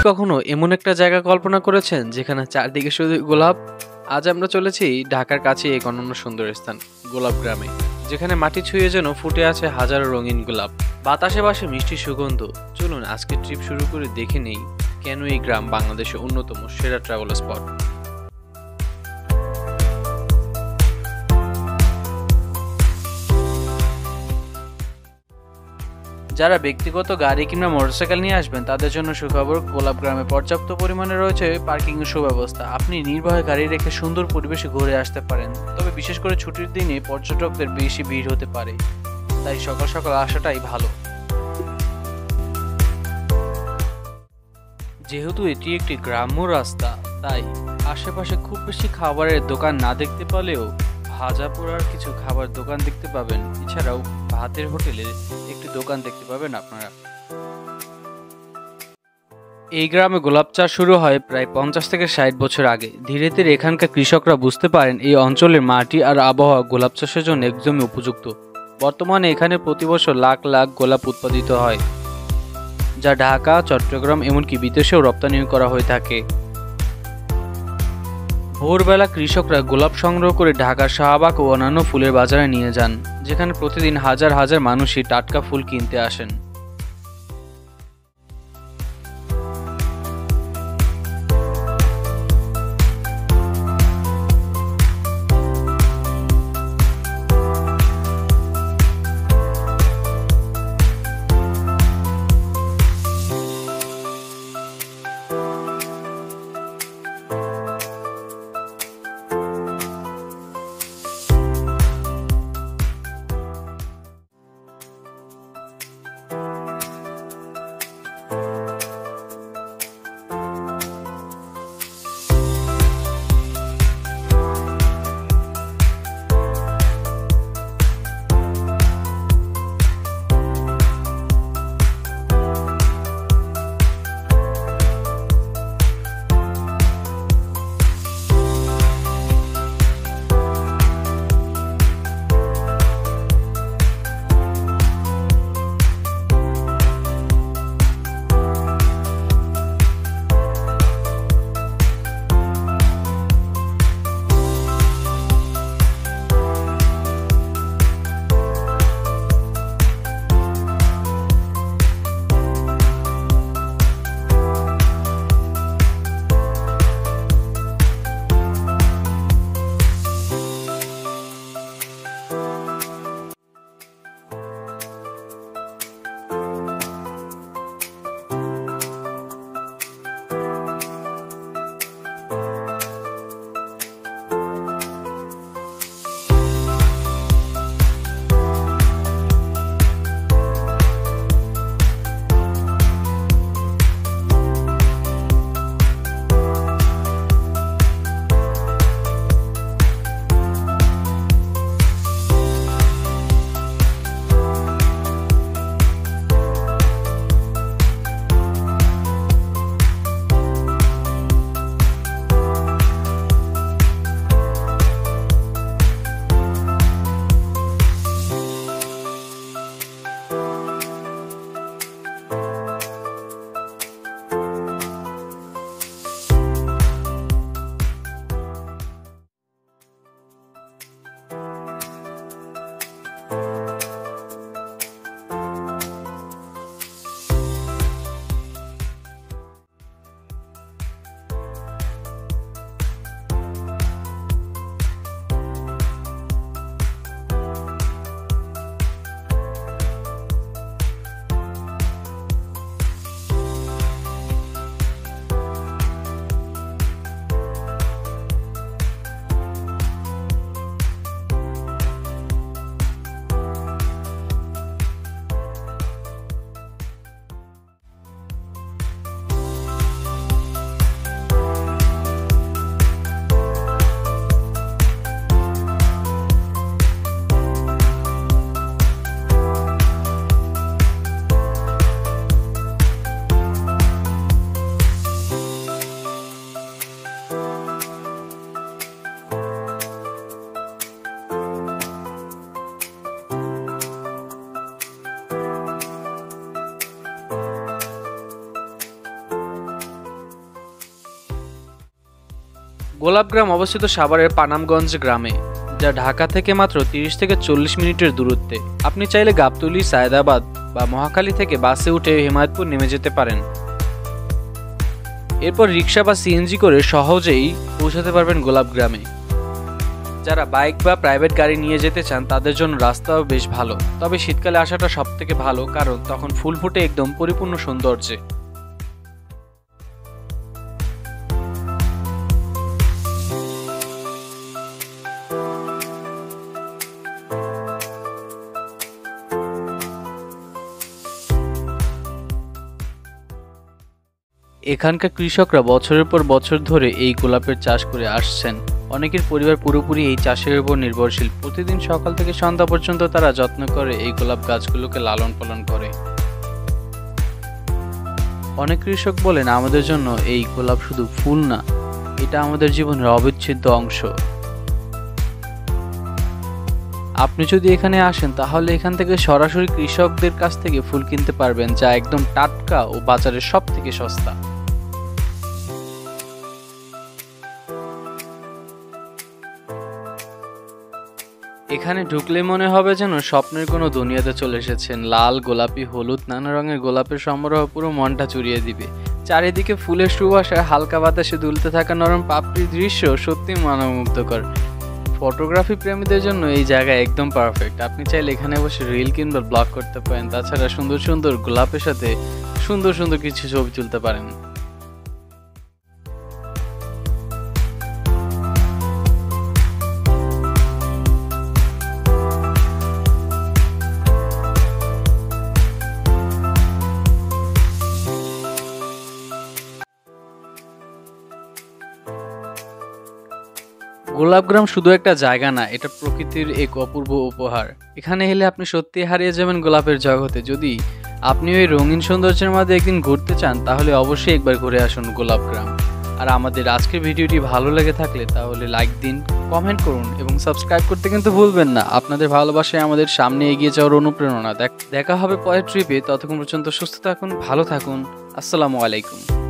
কখনো এমন একটা জায়গা কল্পনা করেছেন যেখানে চারদিকে শুধু গোলাপ? আজ আমরা চলেছি ঢাকার কাছে এক অনন্য সুন্দর স্থান, গোলাপ গ্রামে, যেখানে মাটি ছুঁয়ে যেন ফুটে আছে হাজারো রঙিন গোলাপ। বাতাসে বাসে মিষ্টি সুগন্ধ। চলুন আজকে ট্রিপ শুরু করে দেখে নেই কেন এই গ্রাম বাংলাদেশের অন্যতম সেরা ট্রাভেল স্পট। যারা ব্যক্তিগত গাড়ি কিংবা মোটরসাইকেল নিয়ে আসবেন তাদের জন্য সুখবর, গোলাপ গ্রামে পর্যাপ্ত পরিমাণে রয়েছে পার্কিং এর সুব্যবস্থা। আপনি নির্ভয়ে গাড়ি রেখে সুন্দর পরিবেশে ঘুরে আসতে পারেন। তবে বিশেষ করে ছুটির দিনে পর্যটকদের বেশি ভিড় হতে পারে, তাই সকাল সকাল আসাটাই ভালো। যেহেতু এটি একটি গ্রাম্য রাস্তা, তাই আশেপাশে খুব বেশি খাবারের দোকান না দেখতে পেলেও ভাজা পোড়ার কিছু খাবার দোকান দেখতে পাবেন। এছাড়াও ভাতের হোটেলের একটি দোকান দেখতে পাবেন আপনারা। এই গ্রামে গোলাপ চাষ শুরু হয় প্রায় 50 থেকে 60 বছর আগে। ধীরে ধীরে এখানকার কৃষকরা বুঝতে পারেন এই অঞ্চলের মাটি আর আবহাওয়া গোলাপ চাষের জন্য একদমই উপযুক্ত। বর্তমানে এখানে প্রতি বছর লাখ লাখ গোলাপ উৎপাদিত হয়, যা ঢাকা, চট্টগ্রাম এমনকি বিদেশেও রপ্তানি করা হয়ে থাকে। ভোরবেলা কৃষকরা গোলাপ সংগ্রহ করে ঢাকার শাহবাগ ও অন্যান্য ফুলের বাজারে নিয়ে যান, যেখানে প্রতিদিন হাজার হাজার মানুষই টাটকা ফুল কিনতে আসেন। গোলাপগ্রাম অবস্থিত সাভারের পানামগঞ্জ গ্রামে, যা ঢাকা থেকে মাত্র 30 থেকে 40 মিনিটের দূরত্বে। আপনি চাইলে গাবতলী, সায়েদাবাদ বা মহাখালী থেকে বাসে উঠে হিমায়তপুর নেমে যেতে পারেন। এরপর রিক্সা বা সিএনজি করে সহজেই পৌঁছাতে পারবেন গোলাপগ্রামে। যারা বাইক বা প্রাইভেট গাড়ি নিয়ে যেতে চান তাদের জন্য রাস্তাও বেশ ভালো, তবে শীতকালে আসাটা সব থেকে ভালো, কারণ তখন ফুল ফুটে একদম পরিপূর্ণ সৌন্দর্যে। এখানকার কৃষকরা বছরের পর বছর ধরে এই গোলাপের চাষ করে আসছেন। অনেকের পরিবার পুরোপুরি এই চাষের উপর নির্ভরশীল। প্রতিদিন সকাল থেকে সন্ধ্যা পর্যন্ত তারা যত্ন করে এই গোলাপ গাছগুলোকে লালন পালন করে। অনেক কৃষক বলেন, আমাদের জন্য এই গোলাপ শুধু ফুল না, এটা আমাদের জীবনের অবিচ্ছেদ্য অংশ। আপনি যদি এখানে আসেন তাহলে এখান থেকে সরাসরি কৃষকদের কাছ থেকে ফুল কিনতে পারবেন, যা একদম টাটকা ও বাজারের সব থেকে সস্তা। এখানে ঢুকলে মনে হবে যেন স্বপ্নের কোনো দুনিয়াতে চলে এসেছেন। লাল, গোলাপি, হলুদ, নানা রঙের গোলাপের সমারোহ পুরো মনটা চুরিয়ে দিবে। চারিদিকে ফুলের সুবাসায় হালকা বাতাসে দুলতে থাকা নরম পাপড়ির দৃশ্য সত্যি মনোমুগ্ধকর। ফটোগ্রাফি প্রেমীদের জন্য এই জায়গা একদম পারফেক্ট। আপনি চাইলে এখানে বসে রিল কিংবা ব্লগ করতে পারেন। তাছাড়া সুন্দর সুন্দর গোলাপের সাথে সুন্দর সুন্দর কিছু ছবি তুলতে পারেন। গোলাপগ্রাম শুধু একটা জায়গা না, এটা প্রকৃতির এক অপূর্ব উপহার। এখানে এলে আপনি সত্যি হারিয়ে যাবেন গোলাপের জগতে। যদি আপনি ওই রঙিন সৌন্দর্যের মধ্যে একদিন ঘুরতে চান তাহলে অবশ্যই একবার ঘুরে আসুন গোলাপগ্রাম। আর আমাদের আজকের ভিডিওটি ভালো লেগে থাকলে তাহলে লাইক দিন, কমেন্ট করুন এবং সাবস্ক্রাইব করতে কিন্তু ভুলবেন না। আপনাদের ভালোবাসায় আমাদের সামনে এগিয়ে যাওয়ার অনুপ্রেরণা। দেখা হবে পরের ট্রিপে। ততক্ষণ পর্যন্ত সুস্থ থাকুন, ভালো থাকুন। আসসালামু আলাইকুম।